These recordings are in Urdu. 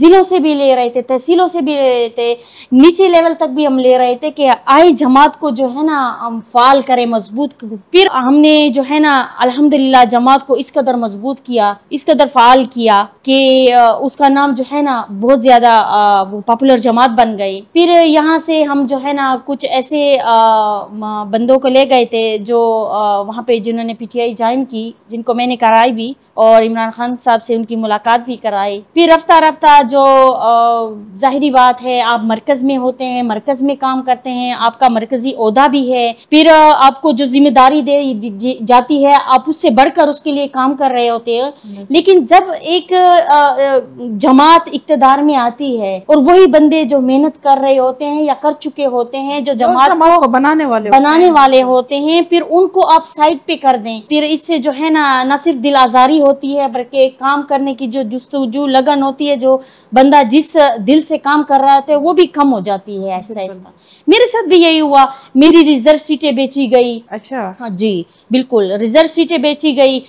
ضلعوں سے بھی لے رہے تھے, تحصیلوں سے بھی لے رہے تھے, نیچے لیول تک بھی ہم لے رہے تھے کہ آئے جماعت کو جو ہے نا ہم فعال کریں, مضبوط کریں. پھر ہم نے جو ہے نا الحمدللہ جماعت کو اس قدر مضبوط کیا, اس قدر فعال کیا کہ اس کا نام جو ہے نا بہت زیادہ پاپولر جماعت بن گئی. پھر یہاں سے ہم جو ہے نا کچھ ایسے بندوں کو لے گئے تھے جو وہاں پہ جنہوں نے پی ٹی آئی جوائن کی, جن کو میں نے کرائی بھی, اور عمران خان صاحب سے ان کی ملاقات بھی کرائی. پھر رفتہ رفتہ جو ظاہری بات ہے, آپ مرکز میں ہوتے ہیں, مرکز میں کام کرتے ہیں, آپ کا مرکزی عہدہ بھی ہے, پھر آپ کو جو ذمہ داری دی جاتی ہے آپ اس سے بڑھ کر اس کے لیے کام کر رہے ہوتے ہیں. لیکن جب ایک جماعت اقتدار میں آتی ہے اور وہی بندے جو محنت کر رہے ہوتے ہیں یا کر چکے ہوتے ہیں, جو جماعت کو بنانے والے ہوتے ہیں, پھر ان کو آپ سائڈ پہ کر دیں, پھر اس سے جو ہے نا نہ صرف دل آزاری ہوتی ہے بلکہ کام کرنے کی جو جستجو لگن ہوتی ہے, جو بندہ جس دل سے کام کر رہا تھا وہ بھی کم ہو جاتی ہے آہستہ آہستہ. میرے ساتھ بھی یہی ہوا, میری ریزرو سیٹیں بیچی گئی. اچھا, ہاں جی بالکل, ریزرو سیٹیں بیچی گئی,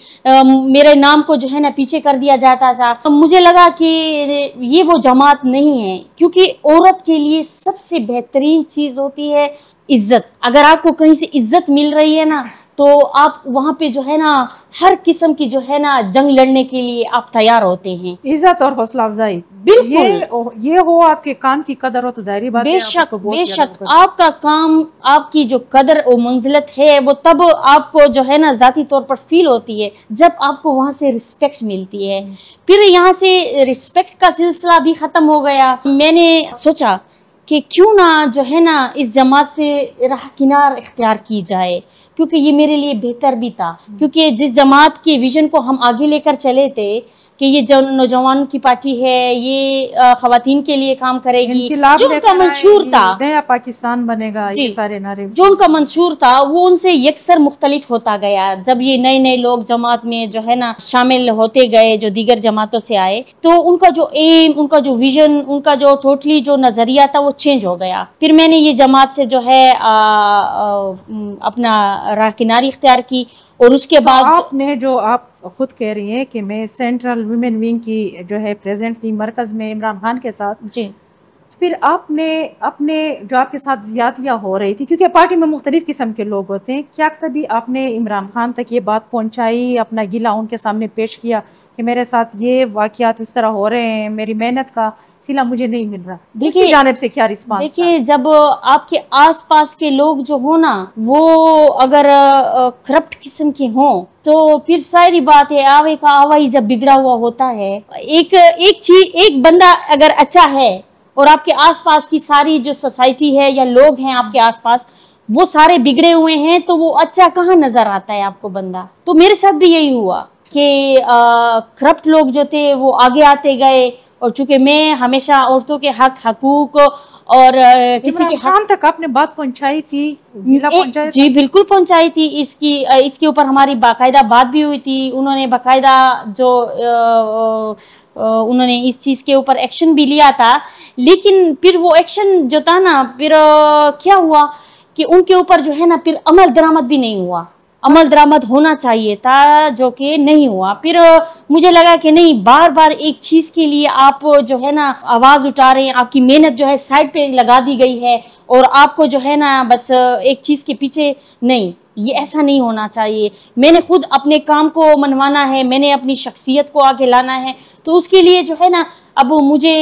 میرے نام کو جو ہے نا پیچھے کر دیا جاتا تھا. مجھے لگا کہ یہ وہ جماعت نہیں ہے, کیونکہ عورت کے لیے سب سے بہترین چیز ہوتی ہے عزت. اگر آپ کو کہیں سے عزت مل رہی ہے نا تو آپ وہاں پہ جو ہے نا ہر قسم کی جو ہے نا جنگ لڑنے کے لیے آپ تیار ہوتے ہیں. عزت اور حوصلہ افزائی, بالکل یہ ہو آپ کے کام کی قدر ہو تو ظاہری بات ہے. بے شک بے شک, آپ کا کام, آپ کی جو قدر و منزلت ہے وہ تب آپ کو جو ہے نا ذاتی طور پر فیل ہوتی ہے جب آپ کو وہاں سے رسپیکٹ ملتی ہے. پھر یہاں سے رسپیکٹ کا سلسلہ بھی ختم ہو گیا. میں نے سوچا کہ کیوں نہ جو ہے نا اس جماعت سے راہ کنار اختیار کی جائے, کیونکہ یہ میرے لیے بہتر بھی تھا. کیونکہ جس جماعت کی ویژن کو ہم آگے لے کر چلے تھے کہ یہ جو نوجوانوں کی پارٹی ہے, یہ خواتین کے لیے کام کرے گی, جو ان کا منشور تھا, نیا پاکستان بنے گا, یہ سارے نعرے جو ان کا منشور تھا وہ ان سے یکسر مختلف ہوتا گیا. جب یہ نئے نئے لوگ جماعت میں جو ہے نا شامل ہوتے گئے جو دیگر جماعتوں سے آئے, تو ان کا جو ایم, ان کا جو ویژن, ان کا جو ٹوٹلی جو نظریہ تھا وہ چینج ہو گیا. پھر میں نے یہ جماعت سے جو ہے اپنا راہ کناری اختیار کی. اور اس کے بعد آپ نے جو آپ خود کہہ رہی ہیں کہ میں سینٹرل ویمن ونگ کی جو ہے پریزیڈنٹ تھی مرکز میں عمران خان کے ساتھ, جی پھر آپ نے اپنے جو آپ کے ساتھ زیادتیاں ہو رہی تھی, کیونکہ پارٹی میں مختلف قسم کے لوگ ہوتے ہیں, کیا کبھی آپ نے عمران خان تک یہ بات پہنچائی, اپنا گلہ ان کے سامنے پیش کیا کہ میرے ساتھ یہ واقعات اس طرح ہو رہے ہیں, میری محنت کا صلہ مجھے نہیں مل رہا؟ دیکھیے جانب سے کیا رسپانس تھا؟ دیکھیے جب آپ کے آس پاس کے لوگ جو ہو نا وہ اگر کرپٹ قسم کے ہوں تو پھر ساری بات ہے, آوے کا آوائی جب بگڑا ہوا ہوتا ہے. ایک بندہ اگر اچھا ہے اور آپ کے آس پاس کی ساری جو سوسائٹی ہے یا لوگ ہیں آپ کے آس پاس وہ سارے بگڑے ہوئے ہیں, تو وہ اچھا کہاں نظر آتا ہے آپ کو بندہ. تو میرے ساتھ بھی یہی ہوا کہ کرپٹ لوگ جو تھے وہ آگے آتے گئے, اور چونکہ میں ہمیشہ عورتوں کے حقوق اور کسی کے خان تک آپ نے بات پہنچائی تھی؟ جی بالکل پہنچائی تھی. اس کے اوپر ہماری باقاعدہ بات بھی ہوئی تھی. انہوں نے باقاعدہ انہوں نے اس چیز کے اوپر ایکشن بھی لیا تھا, لیکن پھر وہ ایکشن جو تھا نا پھر کیا ہوا کہ ان کے اوپر جو ہے نا پھر عمل درآمد بھی نہیں ہوا. عمل درآمد ہونا چاہیے تھا جو کہ نہیں ہوا. پھر مجھے لگا کہ نہیں, بار بار ایک چیز کے لیے آپ جو ہے نا آواز اٹھا رہے ہیں, آپ کی محنت جو ہے سائڈ پہ لگا دی گئی ہے, اور آپ کو جو ہے نا بس ایک چیز کے پیچھے نہیں, یہ ایسا نہیں ہونا چاہیے. میں نے خود اپنے کام کو منوانا ہے, میں نے اپنی شخصیت کو آگے لانا ہے, تو اس کے لیے جو ہے نا اب مجھے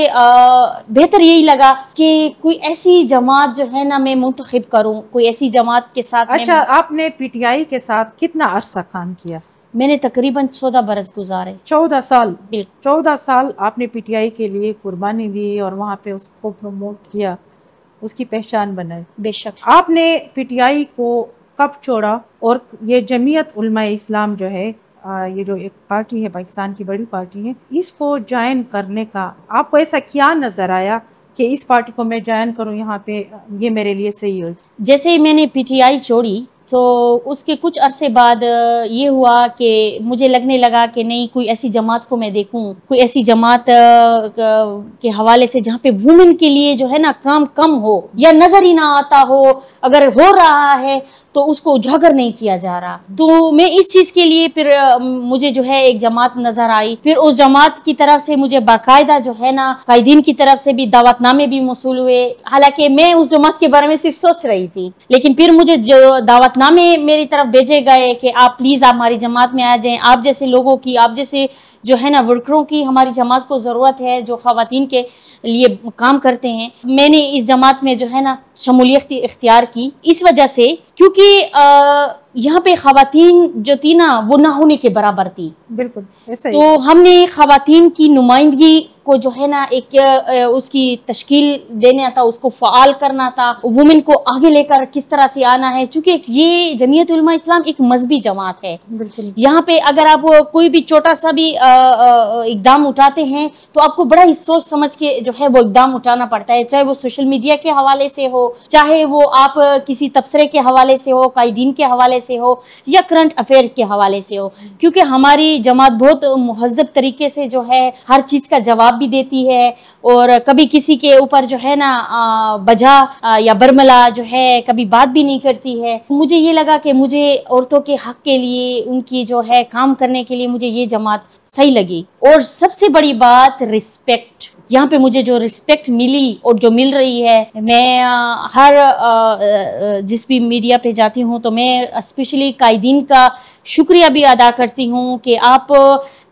بہتر یہی لگا کہ کوئی ایسی جماعت جو ہے نا میں منتخب کروں, کوئی ایسی جماعت کے ساتھ. اچھا, آپ نے پی ٹی آئی کے ساتھ کتنا عرصہ کام کیا؟ میں نے تقریباً 14 برس گزارے. 14 سال. 14 سال آپ نے پی ٹی آئی کے لیے قربانی دی اور وہاں پہ اس کو پروموٹ کیا, اس کی پہچان بنائی. بے شک. آپ نے پی ٹی آئی کو کب چھوڑا, اور یہ جمعیت علماء اسلام جو ہے, یہ جو ایک پارٹی ہے پاکستان کی بڑی پارٹی ہے, اس کو جوائن کرنے کا آپ کو ایسا کیا نظر آیا کہ اس پارٹی کو میں جوائن کروں, یہاں پہ یہ میرے لیے صحیح ہو؟ جیسے ہی میں نے پی ٹی آئی چھوڑی تو اس کے کچھ عرصے بعد یہ ہوا کہ مجھے لگنے لگا کہ نہیں, کوئی ایسی جماعت کو میں دیکھوں, کوئی ایسی جماعت کے حوالے سے جہاں پہ وومن کے لیے جو ہے نا کام کم ہو یا نظر ہی نہ آتا ہو, اگر ہو رہا ہے تو اس کو اجاگر نہیں کیا جا رہا. تو میں اس چیز کے لیے پھر مجھے جو ہے ایک جماعت نظر آئی. پھر اس جماعت کی طرف سے مجھے باقاعدہ جو ہے نا قائدین کی طرف سے بھی دعوت نامے بھی موصول ہوئے. حالانکہ میں اس جماعت کے بارے میں صرف سوچ رہی تھی, لیکن پھر مجھے جو دعوت نامے میری طرف بھیجے گئے کہ آپ پلیز آپ ہماری جماعت میں آ جائیں, آپ جیسے لوگوں کی, آپ جیسے جو ہے نا ورکروں کی ہماری جماعت کو ضرورت ہے جو خواتین کے لیے کام کرتے ہیں. میں نے اس جماعت میں جو ہے نا شمولیت اختیار کی اس وجہ سے کیونکہ یہاں پہ خواتین جو تھی نا وہ نہ ہونے کے برابر تھی. بالکل ایسا ہی. تو ہم نے خواتین کی نمائندگی کو جو ہے نا ایک اس کی تشکیل دینا تھا, اس کو فعال کرنا تھا, وومن کو آگے لے کر کس طرح سے آنا ہے, چونکہ یہ جمعیت علماء اسلام ایک مذہبی جماعت ہے. بالکل. یہاں پہ اگر آپ کوئی بھی چھوٹا سا بھی اقدام اٹھاتے ہیں تو آپ کو بڑا ہی سوچ سمجھ کے جو ہے وہ اقدام اٹھانا پڑتا ہے, چاہے وہ سوشل میڈیا کے حوالے سے ہو, چاہے وہ آپ کسی تبصرے کے حوالے سے ہو, قائدین کے حوالے سے ہو, یا کرنٹ افیئر کے حوالے سے ہو. کیونکہ ہماری جماعت بہت مہذب طریقے سے جو ہے ہر چیز کا جواب بھی دیتی ہے, اور کبھی کسی کے اوپر جو ہے نا بجا یا برملا جو ہے کبھی بات بھی نہیں کرتی ہے. مجھے یہ لگا کہ مجھے عورتوں کے حق کے لیے, ان کی جو ہے کام کرنے کے لیے مجھے یہ جماعت صحیح لگی. اور سب سے بڑی بات رسپیکٹ, یہاں پہ مجھے جو رسپیکٹ ملی اور جو مل رہی ہے, میں ہر جس بھی میڈیا پہ جاتی ہوں تو میں اسپیشلی قائدین کا شکریہ بھی ادا کرتی ہوں کہ آپ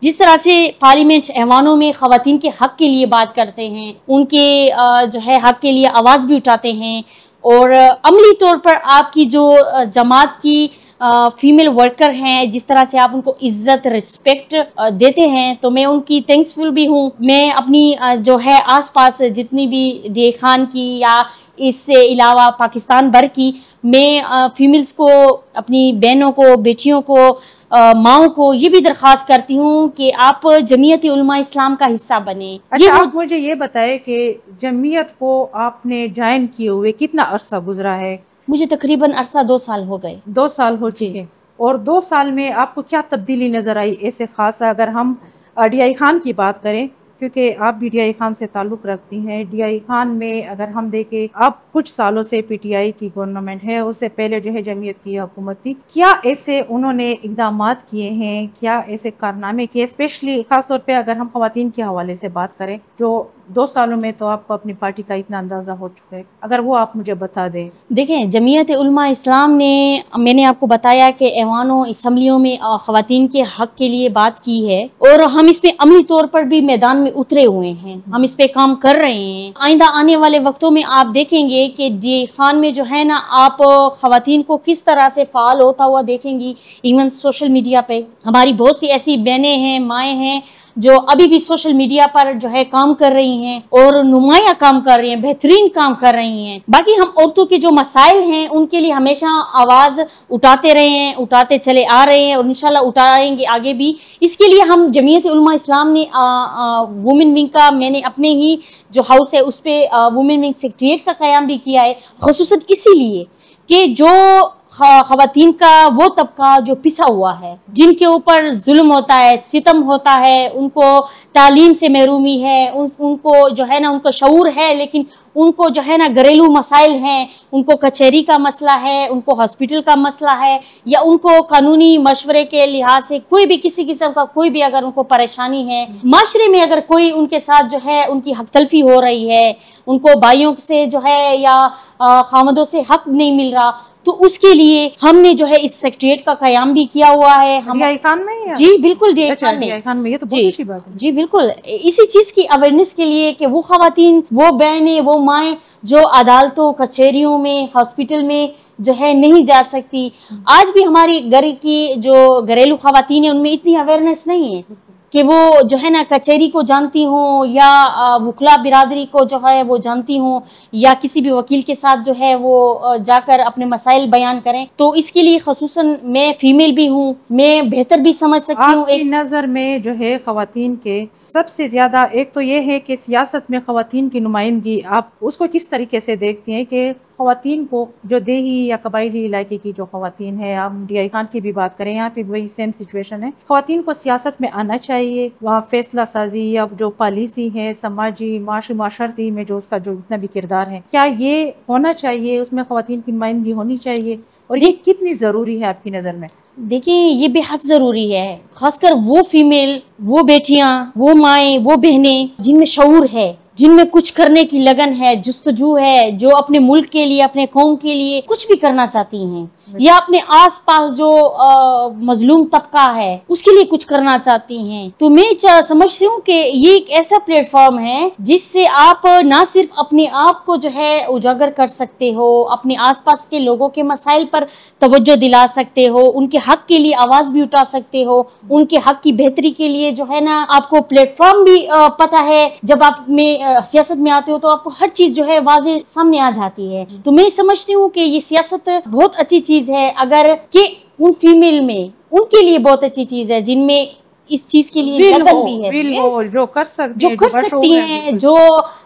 جس طرح سے پارلیمنٹ ایوانوں میں خواتین کے حق کے لیے بات کرتے ہیں, ان کے جو ہے حق کے لیے آواز بھی اٹھاتے ہیں, اور عملی طور پر آپ کی جو جماعت کی فیمیل ورکر ہیں جس طرح سے آپ ان کو عزت رسپیکٹ دیتے ہیں, تو میں ان کی تھینکس فل بھی ہوں. میں اپنی جو ہے آس پاس جتنی بھی ڈی اے خان کی یا اس سے علاوہ پاکستان بھر کی میں فیمیلز کو, اپنی بہنوں کو, بیٹیوں کو, ماؤں کو یہ بھی درخواست کرتی ہوں کہ آپ جمعیت علماء اسلام کا حصہ بنیں. اچھا, آپ مجھے یہ بتائیں کہ جمعیت کو آپ نے جوائن کیے ہوئے کتنا عرصہ گزرا ہے؟ مجھے تقریباً عرصہ 2 سال ہو گئے. 2 سال ہو چکے. اور 2 سال میں آپ کو کیا تبدیلی نظر آئی ایسے خاص؟ اگر ہم ڈی آئی خان کی بات کریں, کیونکہ آپ بھی ڈی آئی خان سے تعلق رکھتی ہیں, ڈی آئی خان میں اگر ہم دیکھیں اب کچھ سالوں سے پی ٹی آئی کی گورنمنٹ ہے, اس سے پہلے جو ہے جمعیت کی حکومت تھی, کیا ایسے انہوں نے اقدامات کیے ہیں, کیا ایسے کارنامے کیے, اسپیشلی خاص طور پہ اگر ہم خواتین کے حوالے سے بات کریں, جو 2 سالوں میں تو آپ کو اپنی پارٹی کا اتنا اندازہ ہو چکا ہے, اگر وہ آپ مجھے بتا دیں. دیکھیں, جمعیت علماء اسلام نے, میں نے آپ کو بتایا کہ ایوانوں اسمبلیوں میں خواتین کے حق کے لیے بات کی ہے, اور ہم اس پہ عملی طور پر بھی میدان میں اترے ہوئے ہیں, ہم اس پہ کام کر رہے ہیں. آئندہ آنے والے وقتوں میں آپ دیکھیں گے کہ ڈی اے خان میں جو ہے نا آپ خواتین کو کس طرح سے فعال ہوتا ہوا دیکھیں گی. ایون سوشل میڈیا پہ ہماری بہت سی ایسی بہنیں ہیں, مائیں ہیں جو ابھی بھی سوشل میڈیا پر جو ہے کام کر رہی ہیں اور نمایاں کام کر رہی ہیں, بہترین کام کر رہی ہیں. باقی ہم عورتوں کے جو مسائل ہیں ان کے لیے ہمیشہ آواز اٹھاتے رہے ہیں, اٹھاتے چلے آ رہے ہیں, اور انشاءاللہ اٹھائیں گے آگے بھی. اس کے لیے ہم جمعیت علماء اسلام نے وومن ونگ کا, میں نے اپنے ہی جو ہاؤس ہے اس پہ وومن ونگ سیکریٹریٹ کا قیام بھی کیا ہے, خصوصاً اسی لیے کہ جو خواتین کا وہ طبقہ جو پسا ہوا ہے, جن کے اوپر ظلم ہوتا ہے, ستم ہوتا ہے, ان کو تعلیم سے محرومی ہے, ان کو جو ہے نا ان کو شعور ہے لیکن ان کو جو ہے نا گھریلو مسائل ہیں, ان کو کچہری کا مسئلہ ہے, ان کو ہاسپٹل کا مسئلہ ہے, یا ان کو قانونی مشورے کے لحاظ سے کوئی بھی کسی قسم کا کوئی بھی اگر ان کو پریشانی ہے, معاشرے میں اگر کوئی ان کے ساتھ جو ہے ان کی حق تلفی ہو رہی ہے, ان کو بھائیوں سے جو ہے یا خامدوں سے حق نہیں مل رہا, تو اس کے لیے ہم نے جو ہے اس سیکریٹریٹ کا قیام بھی کیا ہوا ہے. ڈی آئی خان میں؟ جی بالکل, ڈی آئی خان میں. یہ تو بہت اچھی بات ہے. جی بالکل, اسی چیز کی اویئرنیس کے لیے کہ وہ خواتین, وہ بہنیں, وہ مائیں جو عدالتوں, کچہریوں میں, ہاسپٹل میں جو ہے نہیں جا سکتی. آج بھی ہماری گھر کی جو گھریلو خواتین ہیں ان میں اتنی اویئرنیس نہیں ہے کہ وہ جو ہے نا کچہری کو جانتی ہوں, یا وکلا برادری کو جو ہے وہ جانتی ہوں, یا کسی بھی وکیل کے ساتھ جو ہے وہ جا کر اپنے مسائل بیان کریں. تو اس کے لیے خصوصاً میں فیمیل بھی ہوں, میں بہتر بھی سمجھ سکتی ہوں. آپ کی نظر میں جو ہے خواتین کے سب سے زیادہ, ایک تو یہ ہے کہ سیاست میں خواتین کی نمائندگی, آپ اس کو کس طریقے سے دیکھتی ہیں کہ خواتین کو, جو دیہی یا قبائلی علاقے کی جو خواتین ہے, آپ ڈی آئی خان کی بھی بات کریں, یہاں پہ وہی سیم سچویشن ہے, خواتین کو سیاست میں آنا چاہیے, وہاں فیصلہ سازی یا جو پالیسی ہے سماجی معاشرتی میں جو اس کا جو اتنا بھی کردار ہے, کیا یہ ہونا چاہیے, اس میں خواتین کی نمائندگی ہونی چاہیے؟ اور یہ کتنی ضروری ہے آپ کی نظر میں؟ دیکھیں یہ بے حد ضروری ہے، خاص کر وہ فیمیل، وہ بیٹیاں، وہ مائیں، وہ بہنیں جن میں شعور ہے، جن میں کچھ کرنے کی لگن ہے، جستجو ہے، جو اپنے ملک کے لیے، اپنے قوم کے لیے کچھ بھی کرنا چاہتی ہیں، یا اپنے آس پاس جو مظلوم طبقہ ہے اس کے لیے کچھ کرنا چاہتی ہیں۔ تو میں سمجھتی ہوں کہ یہ ایک ایسا پلیٹ فارم ہے جس سے آپ نہ صرف اپنے آپ کو جو ہے اجاگر کر سکتے ہو، اپنے آس پاس کے لوگوں کے مسائل پر توجہ دلا سکتے ہو، ان کے حق کے لیے آواز بھی اٹھا سکتے ہو، ان کے حق کی بہتری کے لیے جو ہے نا آپ کو پلیٹ فارم بھی پتہ ہے۔ جب آپ میں سیاست میں آتے ہو تو آپ کو ہر چیز جو ہے واضح سامنے آ جاتی ہے۔ تو میں سمجھتی ہوں کہ یہ سیاست بہت اچھی چیز ہے، اگر کہ ان فیمیل میں ان کے لیے بہت اچھی چیز ہے جن میں اس چیز کے لیے لگن بھی ہے، جو کر سکتی ہیں، جو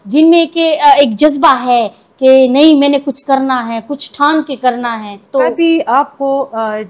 جن میں کہ ایک جذبہ ہے کہ نہیں میں نے کچھ کرنا ہے، کچھ ٹھان کے کرنا ہے۔ تو کبھی آپ کو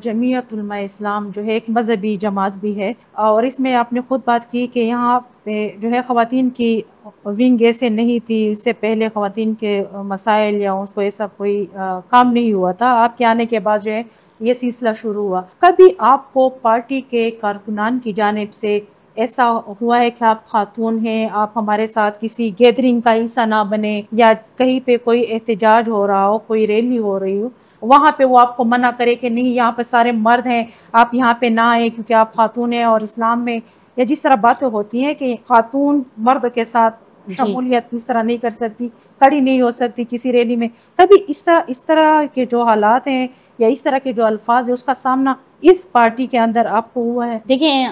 جمعیت علماء اسلام جو ہے ایک مذہبی جماعت بھی ہے، اور اس میں آپ نے خود بات کی کہ یہاں پہ جو ہے خواتین کی ونگ ایسے نہیں تھی، اس سے پہلے خواتین کے مسائل یا اس کو ایسا کوئی کام نہیں ہوا تھا، آپ کے آنے کے بعد جو ہے یہ سلسلہ شروع ہوا۔ کبھی آپ کو پارٹی کے کارکنان کی جانب سے ایسا ہوا ہے کہ آپ خاتون ہیں، آپ ہمارے ساتھ کسی گیدرنگ کا حصہ نہ بنے، یا کہیں پہ کوئی احتجاج ہو رہا ہو، کوئی ریلی ہو رہی ہو، وہاں پہ وہ آپ کو منع کرے کہ نہیں یہاں پہ سارے مرد ہیں، آپ یہاں پہ نہ آئیں کیونکہ آپ خاتون ہیں، اور اسلام میں یا جس طرح باتیں ہوتی ہیں کہ خاتون مرد کے ساتھ شمولیت اس طرح نہیں کر سکتی، کھڑی نہیں ہو سکتی کسی ریلی میں، کبھی اس طرح کے جو حالات ہیں یا اس طرح کے جو الفاظ ہیں اس کا سامنا اس پارٹی کے اندر آپ کو ہوا ہے؟ دیکھیں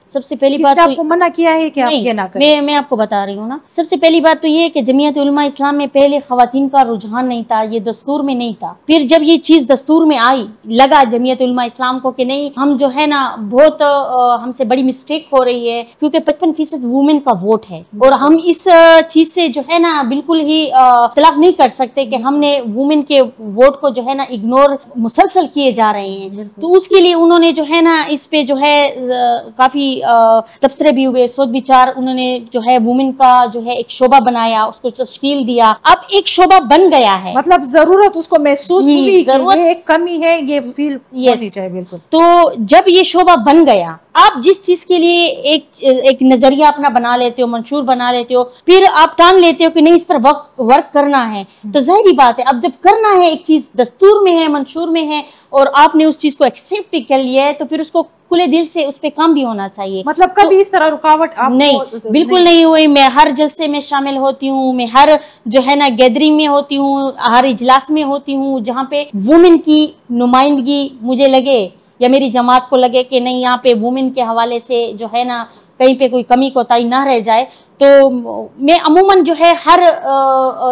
سب سے پہلی جس بات نے آپ کو منع کیا ہے کہ آپ یہ نہ کریں؟ میں آپ کو بتا رہی ہوں نا، سب سے پہلی بات تو یہ ہے کہ جمعیت علماء اسلام میں پہلے خواتین کا رجحان نہیں تھا، یہ دستور میں نہیں تھا۔ پھر جب یہ چیز دستور میں آئی، لگا جمعیت علماء اسلام کو کہ نہیں ہم جو ہے نا بہت ہم سے بڑی مسٹیک ہو رہی ہے، کیونکہ 55% وومن کا ووٹ ہے، اور ہم اس چیز سے جو ہے نا بالکل ہی اختلاف نہیں کر سکتے کہ ہم نے وومن کے ووٹ کو جو ہے نا اگنور مسلسل کیے جا رہے ہیں۔ تو اس کے لیے انہوں نے جو ہے نا اس پہ جو ہے کافی تبصرے بھی ہوئے، سوچ بچار، انہوں نے جو ہے وومن کا جو ہے ایک شعبہ بنایا، اس کو تشکیل دیا، اب ایک شعبہ بن گیا ہے، مطلب ضرورت اس کو محسوس ہوئی کہ یہ ایک کمی ہے، یہ فیل ہونی چاہیے۔ بالکل۔ تو جب یہ شعبہ بن گیا، آپ جس چیز کے لیے ایک نظریہ اپنا بنا لیتے ہو، منشور بنا لیتے ہو، پھر آپ ٹان لیتے ہو کہ نہیں اس پر ورک کرنا ہے، تو ظاہری بات ہے اب جب کرنا ہے، ایک چیز دستور میں ہے، منشور میں ہے، اور آپ نے اس چیز کو ایکسیپٹ بھی کر لیا ہے، تو پھر اس کو کھلے دل سے اس پہ کام بھی ہونا چاہیے۔ مطلب کبھی اس طرح رکاوٹ آپ نہیں، بالکل نہیں ہوئی۔ میں ہر جلسے میں شامل ہوتی ہوں، میں ہر جو ہے نا گیدرنگ میں ہوتی ہوں، ہر اجلاس میں ہوتی ہوں جہاں پہ وومن کی نمائندگی مجھے لگے یا میری جماعت کو لگے کہ نہیں یہاں پہ وومن کے حوالے سے جو ہے نا کہیں پہ کوئی کمی کوتاہی نہ رہ جائے، تو میں عموماً جو ہے ہر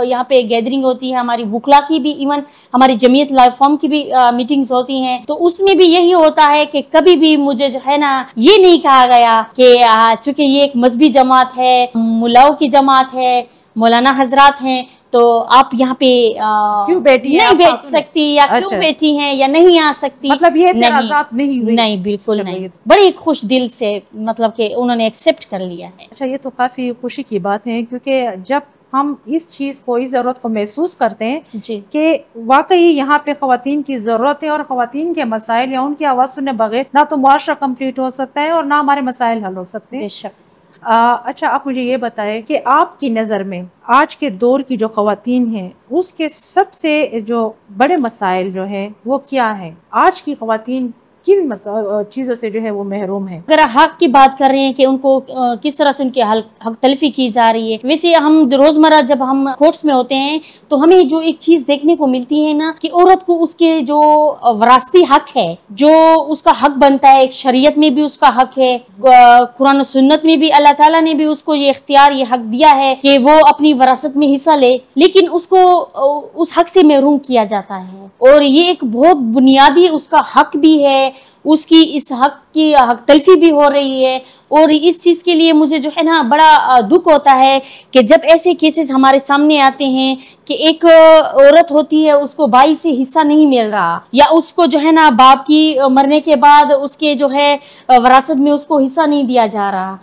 یہاں پہ گیدرنگ ہوتی ہے، ہماری وکلا کی بھی، ایون ہماری جمعیت لائف فارم کی بھی میٹنگز ہوتی ہیں، تو اس میں بھی یہی ہوتا ہے کہ کبھی بھی مجھے جو ہے نا یہ نہیں کہا گیا کہ چونکہ یہ ایک مذہبی جماعت ہے، ملاؤں کی جماعت ہے، مولانا حضرات ہیں، تو آپ یہاں پہ کیوں بیٹھی نہیں بیٹھ سکتی، یا کیوں بیٹھی ہیں، یا نہیں آ سکتی، مطلب یہ اعتراضات نہیں ہوئے؟ نہیں، بالکل نہیں، بڑی خوش دل سے مطلب کہ انہوں نے ایکسپٹ کر لیا ہے۔ اچھا، یہ تو کافی خوشی کی بات ہے، کیونکہ جب ہم اس چیز کو، اس ضرورت کو محسوس کرتے ہیں کہ واقعی یہاں پہ خواتین کی ضرورت ہے، اور خواتین کے مسائل یا ان کی آواز سننے بغیر نہ تو معاشرہ کمپلیٹ ہو سکتا ہے اور نہ ہمارے مسائل حل ہو سکتے ہیں۔ بے شک۔ اچھا، آپ مجھے یہ بتائیں کہ آپ کی نظر میں آج کے دور کی جو خواتین ہیں اس کے سب سے جو بڑے مسائل جو ہیں وہ کیا ہیں؟ آج کی خواتین کن چیزوں سے جو ہے وہ محروم ہیں؟ اگر حق کی بات کر رہے ہیں کہ ان کو کس طرح سے ان کے حق تلفی کی جا رہی ہے، ویسے ہم روزمرہ جب ہم کورٹس میں ہوتے ہیں تو ہمیں جو ایک چیز دیکھنے کو ملتی ہے نا کہ عورت کو اس کے جو وراثتی حق ہے، جو اس کا حق بنتا ہے، ایک شریعت میں بھی اس کا حق ہے، قرآن و سنت میں بھی اللہ تعالیٰ نے بھی اس کو یہ اختیار، یہ حق دیا ہے کہ وہ اپنی وراثت میں حصہ لے، لیکن اس کو اس حق سے محروم کیا جاتا ہے، اور یہ ایک بہت بنیادی اس کا حق بھی ہے، اس کی اس حق کی حق تلفی بھی ہو رہی ہے، اور اس چیز کے لیے مجھے جو ہے نا بڑا دکھ ہوتا ہے کہ جب ایسے کیسز ہمارے سامنے آتے ہیں کہ ایک عورت ہوتی ہے، اس کو بھائی سے حصہ نہیں مل رہا، یا اس کو جو ہے نا باپ کی مرنے کے بعد اس کے جو ہے وراثت میں اس کو حصہ نہیں دیا جا رہا،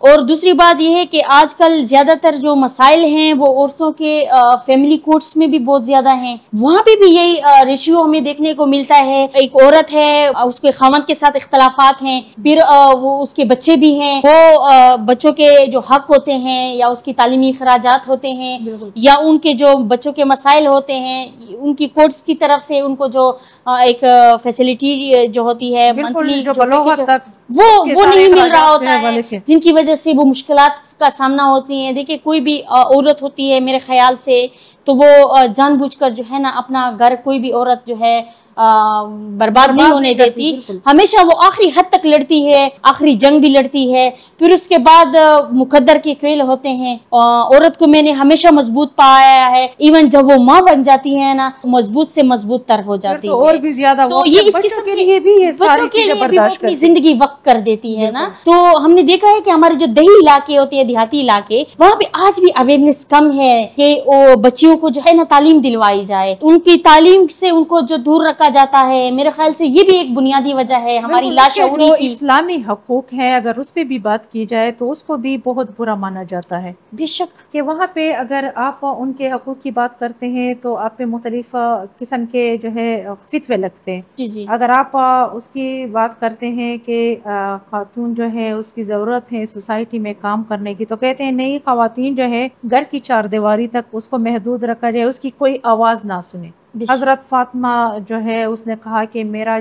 اور دوسری بات یہ ہے کہ آج کل زیادہ تر جو مسائل ہیں وہ عورتوں کے فیملی کورٹس میں بھی بہت زیادہ ہیں، وہاں پہ بھی یہی ریشیو ہمیں دیکھنے کو ملتا ہے. ایک عورت ہے، اس کے خاوند کے ساتھ اختلافات ہیں، پھر وہ اس کے بچے بھی ہیں، وہ بچوں کے جو حق ہوتے ہیں یا اس کی تعلیمی اخراجات ہوتے ہیں یا ان کے جو بچوں کے مسائل ہوتے ہیں، ان کی کورٹس کی طرف سے ان کو جو ایک فیسلٹی جو ہوتی ہے منتھلی وہ نہیں مل رہا ہوتا ہے، جن کی وجہ سے وہ مشکلات کا سامنا ہوتی ہیں. دیکھیں کوئی بھی عورت ہوتی ہے میرے خیال سے تو وہ جان بوجھ کر جو ہے نا اپنا گھر، کوئی بھی عورت جو ہے برباد نہیں ہونے دیتی، ہمیشہ وہ آخری حد تک لڑتی ہے، آخری جنگ بھی لڑتی ہے. پھر اس کے بعد مقدر کے کھیل ہوتے ہیں. عورت کو میں نے ہمیشہ مضبوط پایا ہے، ایون جب وہ ماں بن جاتی ہے نا مضبوط سے مضبوط تر ہو جاتی ہے، اور بھی زیادہ. تو یہ اس قسم کے لیے بھی بچوں کے لیے بھی اپنی زندگی وقت کر دیتی ہے نا. تو ہم نے دیکھا ہے کہ ہمارے جو دیہی علاقے ہوتے ہیں، دیہاتی علاقے، وہاں پہ آج بھی اویئرنیس کم ہے کہ وہ بچیوں کو جو ہے نا تعلیم دلوائی جائے. ان کی تعلیم سے ان کو جو دور رکھا جاتا ہے، میرے خیال سے یہ بھی ایک بنیادی وجہ ہے ہماری لاشعوری کی. اسلامی حقوق ہے، اگر اس پہ بھی بات کی جائے تو اس کو بھی بہت برا مانا جاتا ہے. بے شک کہ وہاں پہ اگر آپ ان کے حقوق کی بات کرتے ہیں تو آپ پہ مختلف قسم کے جو ہے فتوے لگتے ہیں. جی اگر آپ اس کی بات کرتے ہیں کہ خاتون جو ہے اس کی ضرورت ہے سوسائٹی میں کام کرنے کی، تو کہتے ہیں نہیں، خواتین جو ہے گھر کی چار دیواری تک اس کو محدود رکھا جائے، اس کی کوئی آواز نہ سنے. حضرت فاطمہ جو ہے اس نے کہا کہ میرا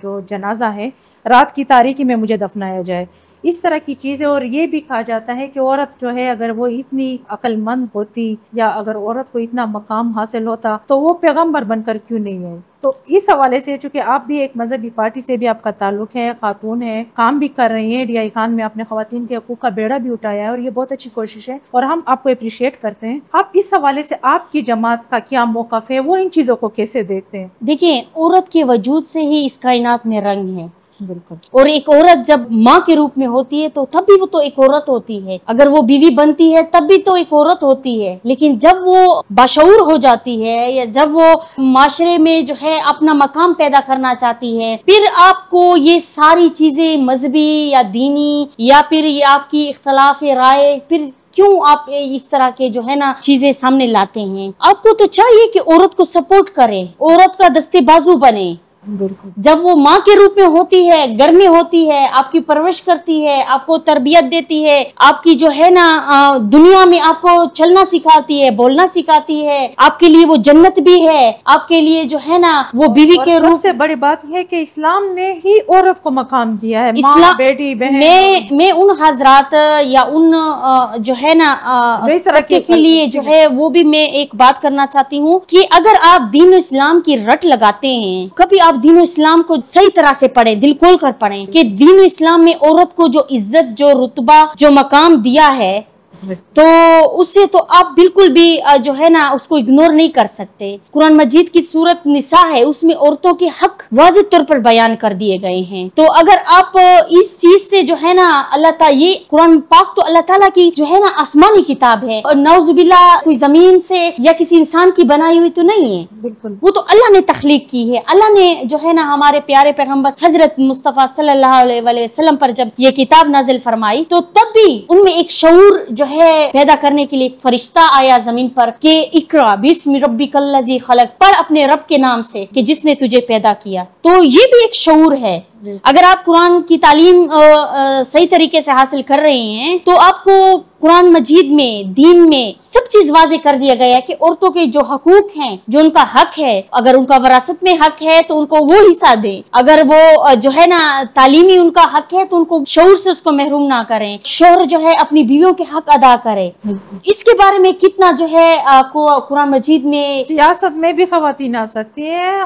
جو جنازہ ہے رات کی تاریکی میں مجھے دفنایا جائے. اس طرح کی چیزیں. اور یہ بھی کہا جاتا ہے کہ عورت جو ہے اگر وہ اتنی عقل مند ہوتی یا اگر عورت کو اتنا مقام حاصل ہوتا تو وہ پیغمبر بن کر کیوں نہیں ہے. تو اس حوالے سے چونکہ آپ بھی ایک مذہبی پارٹی سے بھی آپ کا تعلق ہے، خاتون ہے، کام بھی کر رہی ہیں، DI خان میں آپ نے خواتین کے حقوق کا بیڑا بھی اٹھایا ہے اور یہ بہت اچھی کوشش ہے اور ہم آپ کو اپریشیٹ کرتے ہیں. آپ اس حوالے سے آپ کی جماعت کا کیا موقف ہے، وہ ان چیزوں کو کیسے دیکھتے ہیں؟ دیکھیں، عورت کے وجود سے ہی اس کائنات میں رنگ ہے. بالکل. اور ایک عورت جب ماں کے روپ میں ہوتی ہے تو تب بھی وہ تو ایک عورت ہوتی ہے، اگر وہ بیوی بنتی ہے تب بھی تو ایک عورت ہوتی ہے. لیکن جب وہ باشعور ہو جاتی ہے یا جب وہ معاشرے میں جو ہے اپنا مقام پیدا کرنا چاہتی ہے، پھر آپ کو یہ ساری چیزیں مذہبی یا دینی یا پھر یہ آپ کی اختلاف رائے، پھر کیوں آپ اس طرح کے جو ہے نا چیزیں سامنے لاتے ہیں؟ آپ کو تو چاہیے کہ عورت کو سپورٹ کرے، عورت کا دستے بازو بنے. جب وہ ماں کے روپ میں ہوتی ہے، گھر میں ہوتی ہے، آپ کی پرورش کرتی ہے، آپ کو تربیت دیتی ہے، آپ کی جو ہے نا دنیا میں آپ کو چلنا سکھاتی ہے، بولنا سکھاتی ہے، آپ کے لیے وہ جنت بھی ہے، آپ کے لیے جو ہے نا وہ بیوی کے روپ. سب سے بڑی بات ہے کہ اسلام نے ہی عورت کو مقام دیا ہے، ماں، بیٹی، بہن. میں ان حضرات یا ان جو ہے نا طبقے کے لیے جو ہے وہ بھی میں ایک بات کرنا چاہتی ہوں کہ اگر آپ دین اسلام کی رٹ لگاتے ہیں، کبھی آپ دین اسلام کو صحیح طرح سے پڑھیں، دل کھول کر پڑھیں کہ دین اسلام میں عورت کو جو عزت، جو رتبہ، جو مقام دیا ہے تو اس سے تو آپ بالکل بھی جو ہے نا اس کو اگنور نہیں کر سکتے. قرآن مجید کی سورت نساء ہے، اس میں عورتوں کے حق واضح طور پر بیان کر دیے گئے ہیں. تو اگر آپ اس چیز سے جو ہے نا اللہ تعالیٰ، یہ قرآن پاک تو اللہ تعالیٰ کی جو ہے نا آسمانی کتاب ہے اور نعوذ باللہ کوئی زمین سے یا کسی انسان کی بنائی ہوئی تو نہیں ہے. بالکل، وہ تو اللہ نے تخلیق کی ہے. اللہ نے جو ہے نا ہمارے پیارے پیغمبر حضرت مصطفیٰ صلی اللہ علیہ وسلم پر جب یہ کتاب نازل فرمائی تو تب بھی ان میں ایک شعور جو ہے پیدا کرنے کے لیے ایک فرشتہ آیا زمین پر کہ اقرا بسم ربک الذی خلق، پڑھ اپنے رب کے نام سے کہ جس نے تجھے پیدا کیا. تو یہ بھی ایک شعور ہے. اگر آپ قرآن کی تعلیم صحیح طریقے سے حاصل کر رہے ہیں تو آپ کو قرآن مجید میں، دین میں سب چیز واضح کر دیا گیا ہے کہ عورتوں کے جو حقوق ہیں، جو ان کا حق ہے، اگر ان کا وراثت میں حق ہے تو ان کو وہ حصہ دیں، اگر وہ جو ہے نا تعلیمی ان کا حق ہے تو ان کو شعور سے اس کو محروم نہ کریں. شوہر جو ہے اپنی بیویوں کے حق ادا کرے. اس کے بارے میں کتنا جو ہے قرآن مجید میں سیاست میں بھی خواتین آ سکتی ہیں،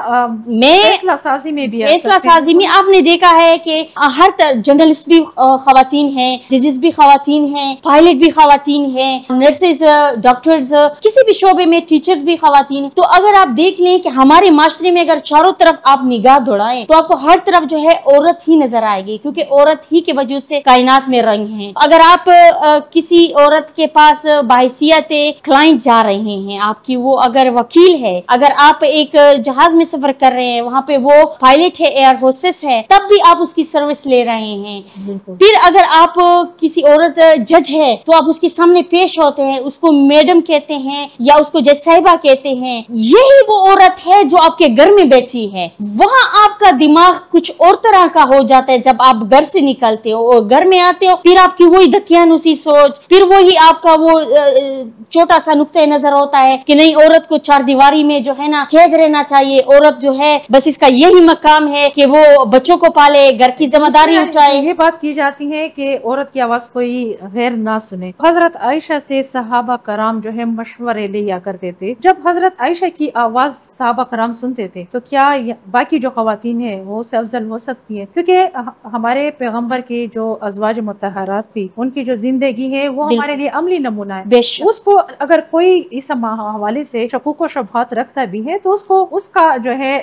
فیصلہ سازی میں بھی فیصلہ سازی میں آپ نے دیکھا ہے کہ ہر جرنلسٹ بھی خواتین ہیں، ججز بھی خواتین ہیں، پائلٹ بھی خواتین ہیں، نرسز، ڈاکٹرز، کسی بھی شعبے میں ٹیچرز بھی خواتین ہیں. تو اگر آپ دیکھ لیں کہ ہمارے معاشرے میں اگر چاروں طرف آپ نگاہ دوڑائیں تو آپ کو ہر طرف جو ہے عورت ہی نظر آئے گی، کیونکہ عورت ہی کے وجود سے کائنات میں رنگ ہیں. اگر آپ کسی عورت کے پاس بحیثیت کلائنٹ جا رہے ہیں، آپ کی وہ اگر وکیل ہے، اگر آپ ایک جہاز میں سفر کر رہے ہیں، وہاں پہ وہ پائلٹ ہے، ایئر ہوسٹس ہے، تب بھی آپ اس کی سروس لے رہے ہیں. پھر اگر آپ کسی عورت جج ہے تو آپ اس کے سامنے پیش ہوتے ہیں, اس کو میڈم کہتے ہیں یا اس کو جج صاحبہ کہتے ہیں. یہی وہ عورت ہے جو آپ کے گھر میں بیٹھی ہے. وہاں آپ کا دماغ کچھ اور طرح کا ہو جاتا ہے جب آپ گھر سے نکلتے ہو اور گھر میں آتے ہو. پھر آپ کی وہی دکیانوسی سوچ, پھر وہی آپ کا وہ چھوٹا سا نقطۂ نظر ہوتا ہے کہ نہیں, عورت کو چار دیواری میں جو ہے نا قید رہنا چاہیے. عورت جو ہے بس اس کا یہی مقام ہے کہ وہ بچوں کو پالے, گھر کی ذمہ داری اٹھائے. یہ بات کی جاتی ہے کہ عورت کی آواز کوئی غیر نہ سنے. حضرت عائشہ سے صحابہ کرام جو ہے مشورے لیا کرتے تھے. جب حضرت عائشہ کی آواز صحابہ کرام سنتے تھے تو کیا باقی جو خواتین ہیں وہ سے افضل ہو سکتی ہیں؟ کیونکہ ہمارے پیغمبر کی جو ازواج مطہرات تھی, ان کی جو زندگی ہے وہ ہمارے لیے عملی نمونہ ہے. اس کو اگر کوئی اس حوالے سے شکوک و شبہات رکھتا بھی ہے تو اس کو اس کا جو ہے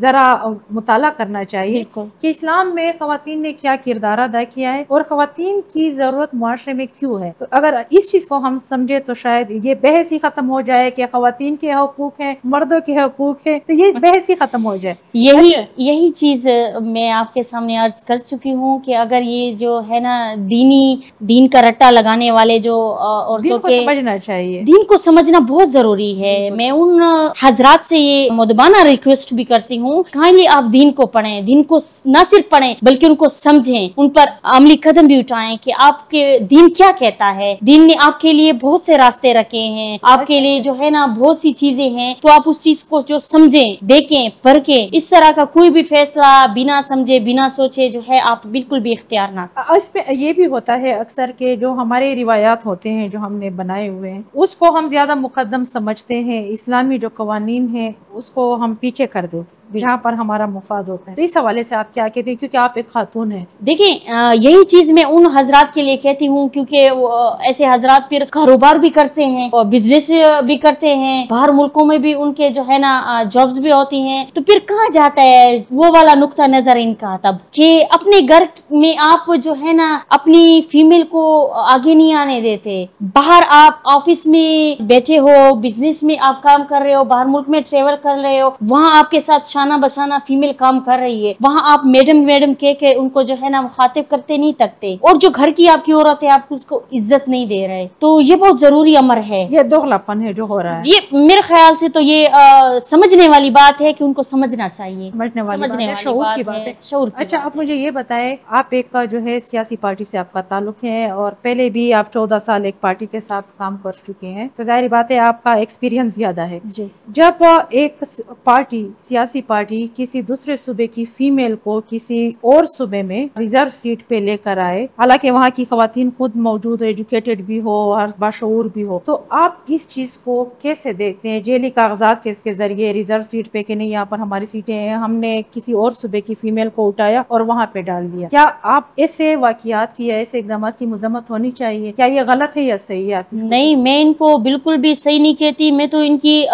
ذرا مطالعہ کرنا چاہیے کہ اسلام میں خواتین نے کیا کردار ادا کیا ہے اور خواتین کی ضرورت معاشرے میں کیوں ہے. تو اگر اس چیز کو ہم سمجھے تو شاید یہ بحث ہی ختم ہو جائے کہ خواتین کے حقوق ہیں, مردوں کے حقوق ہیں, تو یہ بحث ہی ختم ہو جائے. یہی چیز میں آپ کے سامنے عرض کر چکی ہوں کہ اگر یہ جو ہے نا دین کا رٹا لگانے والے جو عورتوں کے سمجھنا چاہیے, دین کو سمجھنا بہت ضروری ہے. میں ان حضرات سے یہ مدبانہ ریکویسٹ بھی کرتی ہوں, کائنڈلی آپ دین کو پڑھیں, دین کو نہ صرف پڑھیں بلکہ ان کو سمجھیں, ان پر عملی قدم بھی اٹھائیں کہ آپ کے دین کیا کہتا ہے. دین نے آپ کے لیے بہت سے راستے رکھے ہیں, آپ کے لیے جو ہے نا بہت سی چیزیں ہیں, تو آپ اس چیز کو جو سمجھیں, دیکھیں, پرکھیں. اس طرح کا کوئی بھی فیصلہ بنا سمجھے بنا سوچے جو ہے آپ بالکل بھی اختیار نہ کریں. اس پہ یہ بھی ہوتا ہے اکثر کہ جو ہمارے روایات ہوتے ہیں جو ہم نے بنائے ہوئے ہیں اس کو ہم زیادہ مقدم سمجھتے ہیں, اسلامی جو قوانین ہیں اس کو ہم پیچھے کر دیتے ہیں جہاں پر ہمارا مفاد ہوتا ہے. تو اس حوالے سے آپ کیا کہتے ہیں, کیونکہ آپ ایک خاتون ہیں؟ دیکھیں, یہی چیز میں ان حضرات کے لیے کہتی ہوں کیونکہ ایسے حضرات پھر کاروبار بھی کرتے ہیں اور بزنس بھی کرتے ہیں, باہر ملکوں میں بھی ان کے جو ہے نا جابز بھی ہوتی ہیں. تو پھر کہاں جاتا ہے وہ والا نقطہ نظر ان کا تب کہ اپنے گھر میں آپ جو ہے نا اپنی فیمیل کو آگے نہیں آنے دیتے. باہر آپ آفس میں بیٹھے ہو, بزنس میں آپ کام کر رہے ہو, باہر ملک میں ٹریول کر رہے ہو, وہاں آپ کے ساتھ شانہ بشانہ فیمیل کام کر رہی ہے, وہاں آپ میڈم کہہ ان کو جو ہے نا مخاطب کرتے نہیں تکتے, اور جو گھر کی آپ کی عورت ہے آپ اس کو عزت نہیں دے رہے. تو یہ بہت ضروری امر ہے. یہ دوغلاپن ہے جو ہو رہا ہے. یہ میرے خیال سے تو یہ سمجھنے والی بات ہے کہ ان کو سمجھنا چاہیے, سمجھنے والی شعور کی بات ہے. اچھا, آپ مجھے یہ بتائیں, آپ ایک جو ہے سیاسی پارٹی سے آپ کا تعلق ہے اور پہلے بھی آپ 14 سال ایک پارٹی کے ساتھ کام کر چکے ہیں, تو ظاہر بات ہے آپ کا ایکسپیرینس زیادہ ہے. جب ایک پارٹی, سیاسی پارٹی کسی دوسرے صوبے کی فیمیل کو کسی اور صوبے میں ریزرو سیٹ پہ لے کر آئے, حالانکہ وہاں کی خواتین خود موجود ہے, ایجوکیٹڈ بھی ہو اور باشعور بھی ہو, تو آپ اس چیز کو کیسے دیکھتے ہیں؟ جیلی کاغذات کے ذریعے ریزرو سیٹ پہ کہ نہیں یہاں پر ہماری سیٹیں ہیں, ہم نے کسی اور صوبے کی فیمیل کو اٹھایا اور وہاں پہ ڈال دیا. کیا آپ ایسے واقعات کی یا ایسے اقدامات کی مذمت ہونی چاہیے؟ کیا یہ غلط ہے یا صحیح ہے؟ آپ نہیں, میں ان کو بالکل بھی صحیح نہیں کہتی, میں تو ان کی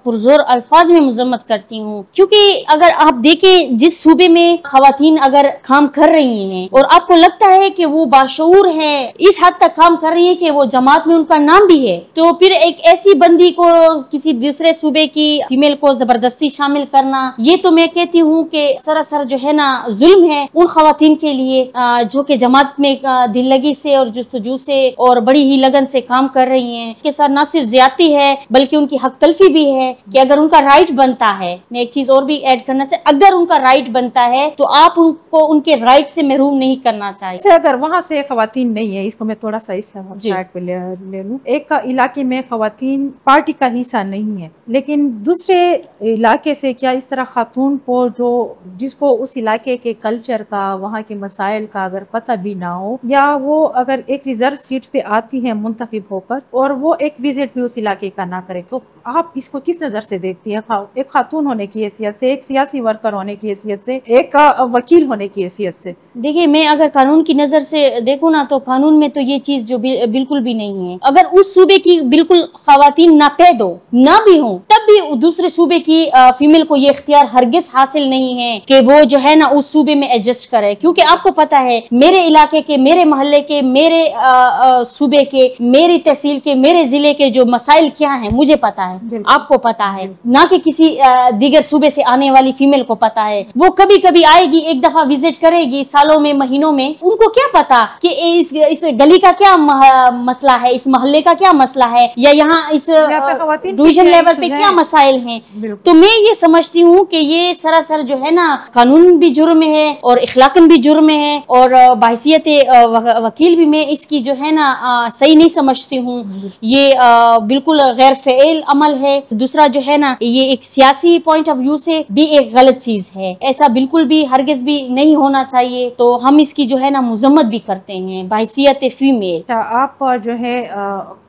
پرزور الفاظ میں مذمت کرتی ہوں. کیونکہ اگر آپ دیکھیں جس صوبے میں خواتین اگر کام کر رہی ہیں اور آپ کو لگتا ہے کہ وہ باشعور ہے, اس حد تک کام کر رہی ہے کہ وہ جماعت میں ان کا نام بھی ہے, تو پھر ایک ایسی بندی کو کسی دوسرے صوبے کی فیمیل کو زبردستی شامل کرنا, یہ تو میں کہتی ہوں کہ سراسر جو ہے نا ظلم ہے ان خواتین کے لیے جو کہ جماعت میں دل لگی سے اور جستجو سے اور بڑی ہی لگن سے کام کر رہی ہیں. کے ساتھ نہ صرف زیادتی ہے بلکہ ان کی حق تلفی بھی ہے کہ اگر ان کا رائٹ بنتا ہے, میں ایک چیز اور بھی ایڈ کرنا چاہیے, اگر ان کا رائٹ بنتا ہے تو آپ ان کو ان کے رائٹ سے محروم نہیں کرنا چاہیے. اگر وہاں سے خواتین نہیں ہے, اس کو میں تھوڑا سا اس سائڈ پہ لے لوں, ایک علاقے میں خواتین پارٹی کا حصہ نہیں ہے لیکن دوسرے علاقے سے کیا اس طرح خاتون کو جس کو اس علاقے کے کلچر کا, وہاں کے مسائل کا اگر پتہ بھی نہ ہو, یا وہ اگر ایک ریزرو سیٹ پہ آتی ہے منتخب ہو کر اور وہ ایک وزٹ بھی اس علاقے کا نہ کرے, تو آپ اس کو کس نظر سے دیکھتی ہیں؟ ایک خاتون ہونے کی حیثیت سے, ایک سیاسی ورکر ہونے کی حیثیت سے, ایک وکیل ہونے کی حیثیت سے. دیکھیے, میں اگر قانون کی نظر سے دیکھوں نا تو قانون میں تو یہ چیز جو بالکل بھی نہیں ہے. اگر اس صوبے کی بالکل خواتین ناپید ہو نہ بھی ہوں تب بھی دوسرے صوبے کی فیمیل کو یہ اختیار ہرگز حاصل نہیں ہے کہ وہ جو ہے نا اس صوبے میں ایڈجسٹ کرے, کیونکہ آپ کو پتا ہے میرے علاقے کے, میرے محلے کے, میرے صوبے کے, میری تحصیل کے, میرے ضلع کے جو مسائل کیا ہیں مجھے پتا ہے, آپ کو پتا ہے, نہ کہ کسی دیگر صوبے سے آنے والی فیمیل کو پتا ہے. وہ کبھی کبھی آئے گی, ایک دفعہ وزٹ کرے گی سالوں میں, مہینوں میں, ان کو کیا پتا کہ اس گلی کا کیا مسئلہ ہے, اس محلے کا کیا مسئلہ ہے, یا یہاں اس ڈویژن لیول پہ کیا مسائل ہیں. تو میں یہ سمجھتی ہوں کہ یہ سراسر جو ہے نا قانون بھی جرم ہے اور اخلاقاً بھی جرم ہے, اور بحیثیت وکیل بھی میں اس کی جو ہے نا صحیح نہیں سمجھتی ہوں. یہ بالکل غیر فعال عمل ہے. دوسرا جو ہے نا یہ ایک سیاسی پوائنٹ آف ویو سے بھی ایک غلط چیز ہے, ایسا بالکل بھی ہرگز بھی نہیں ہونا چاہیے. تو ہم اس کی جو ہے نا مذمت بھی کرتے ہیں بحیثیت فیمیل. آپ جو ہے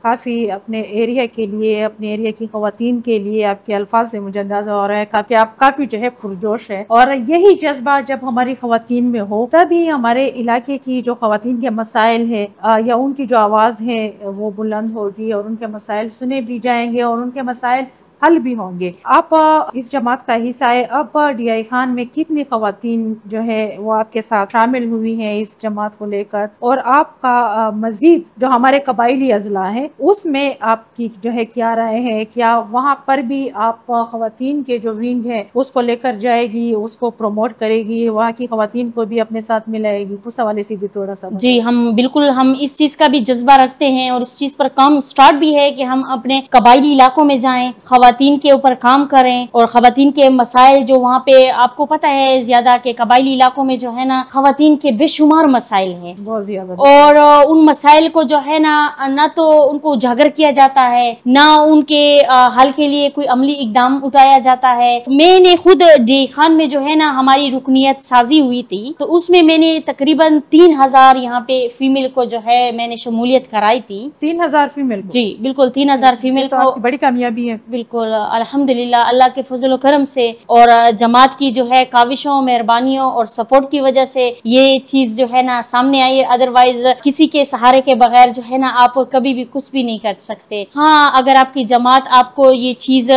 کافی اپنے ایریا کے لیے, اپنے ایریا کی خواتین کے لیے, آپ کے الفاظ سے مجھے اندازہ ہو رہا ہے کہ آپ کافی جو ہے پرجوش ہے, اور یہی جذبہ جب ہماری خواتین میں ہو تبھی ہمارے علاقے کی جو خواتین کے مسائل ہے یا ان کی جو آواز ہے وہ بلند ہوگی, اور ان کے مسائل سنے بھی جائیں گے, اور ان کے مسائل حل بھی ہوں گے. آپ اس جماعت کا حصہ ہے. اب ڈی آئی خان میں کتنی خواتین جو ہے وہ آپ کے ساتھ شامل ہوئی ہیں اس جماعت کو لے کر, اور آپ کا مزید جو ہمارے قبائلی اضلاع ہیں اس میں آپ کی جو ہے کیا رائے ہے؟ کیا وہاں پر بھی آپ خواتین کے جو ونگ ہے اس کو لے کر جائے گی, اس کو پروموٹ کرے گی, وہاں کی خواتین کو بھی اپنے ساتھ ملائے گی؟ اس حوالے سے بھی تھوڑا سا. جی ہم بالکل ہم اس چیز کا بھی جذبہ رکھتے ہیں, اور اس چیز پر کام سٹارٹ بھی ہے کہ ہم اپنے قبائلی علاقوں میں جائیں, خواتین کے اوپر کام کریں, اور خواتین کے مسائل جو وہاں پہ آپ کو پتہ ہے زیادہ کہ قبائلی علاقوں میں جو ہے نا خواتین کے بے شمار مسائل ہیں, بہت زیادہ, اور ان مسائل کو جو ہے نہ تو ان کو اجاگر کیا جاتا ہے, نہ ان کے حل کے لیے کوئی عملی اقدام اٹھایا جاتا ہے. میں نے خود ڈی خان میں جو ہے نا ہماری رکنیت سازی ہوئی تھی, تو اس میں نے تقریباً 3000 یہاں پہ فیمیل کو جو ہے میں نے شمولیت کرائی تھی. 3000 فیمیل؟ جی بالکل 3000 فیمیل کو. بڑی کامیابی ہے. بالکل الحمدللہ اللہ کے فضل و کرم سے, اور جماعت کی جو ہے کاوشوں, مہربانیوں اور سپورٹ کی وجہ سے یہ چیز جو ہے نا سامنے آئی ہے. ادروائز کسی کے سہارے کے بغیر جو ہے نا آپ کبھی بھی کچھ بھی نہیں کر سکتے. ہاں اگر آپ کی جماعت آپ کو یہ چیز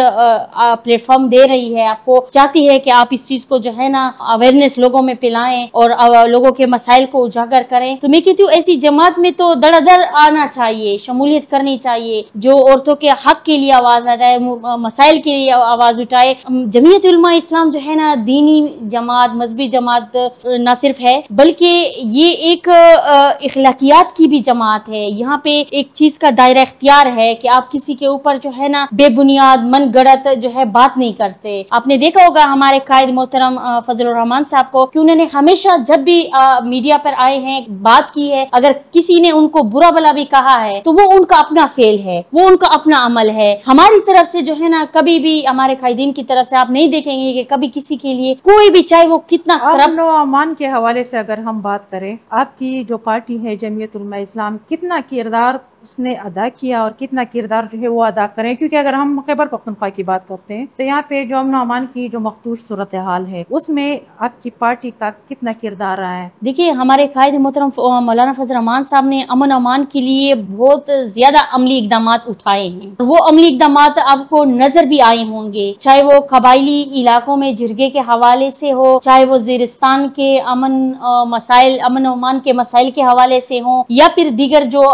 پلیٹ فارم دے رہی ہے, آپ کو چاہتی ہے کہ آپ اس چیز کو جو ہے نا اویئرنیس لوگوں میں پلائیں اور لوگوں کے مسائل کو اجاگر کریں, تو میں کہتی ہوں ایسی جماعت میں تو دڑ دڑ آنا چاہیے, شمولیت کرنی چاہیے, جو عورتوں کے حق کے لیے آواز آ جائے, مسائل کے لیے آواز اٹھائے. جمعیت علماء اسلام جو ہے نا دینی جماعت, مذہبی جماعت نہ صرف ہے بلکہ یہ ایک اخلاقیات کی بھی جماعت ہے. یہاں پہ ایک چیز کا دائرہ اختیار ہے کہ آپ کسی کے اوپر جو ہے نا بے بنیاد من گڑت جو ہے بات نہیں کرتے. آپ نے دیکھا ہوگا ہمارے قائد محترم فضل الرحمان صاحب کو کہ انہوں نے ہمیشہ جب بھی میڈیا پر آئے ہیں بات کی ہے, اگر کسی نے ان کو برا بلا بھی کہا ہے تو وہ ان کا اپنا فعل ہے, وہ ان کا اپنا عمل ہے. ہماری طرف سے جو ہے نا کبھی بھی ہمارے قائدین کی طرف سے آپ نہیں دیکھیں گے کہ کبھی کسی کے لیے کوئی بھی, چاہے وہ کتنا امن و امان کے حوالے سے اگر ہم بات کریں, آپ کی جو پارٹی ہے جمعیت علماء اسلام کتنا کردار اس نے ادا کیا اور کتنا کردار جو ہے وہ ادا کریں؟ کیونکہ اگر ہم خیبر پختونخوا کی بات کرتے ہیں تو یہاں پہ جو امن و امان کی جو مخدوش صورتحال ہے اس میں آپ کی پارٹی کا کتنا کردار رہا ہے؟ دیکھیے ہمارے قائد محترم مولانا فضل الرحمان صاحب نے امن و امان کے لیے بہت زیادہ عملی اقدامات اٹھائے ہیں. وہ عملی اقدامات آپ کو نظر بھی آئے ہوں گے, چاہے وہ قبائلی علاقوں میں جرگے کے حوالے سے ہو, چاہے وہ وزیرستان کے امن و امان کے مسائل کے حوالے سے ہوں, یا پھر دیگر جو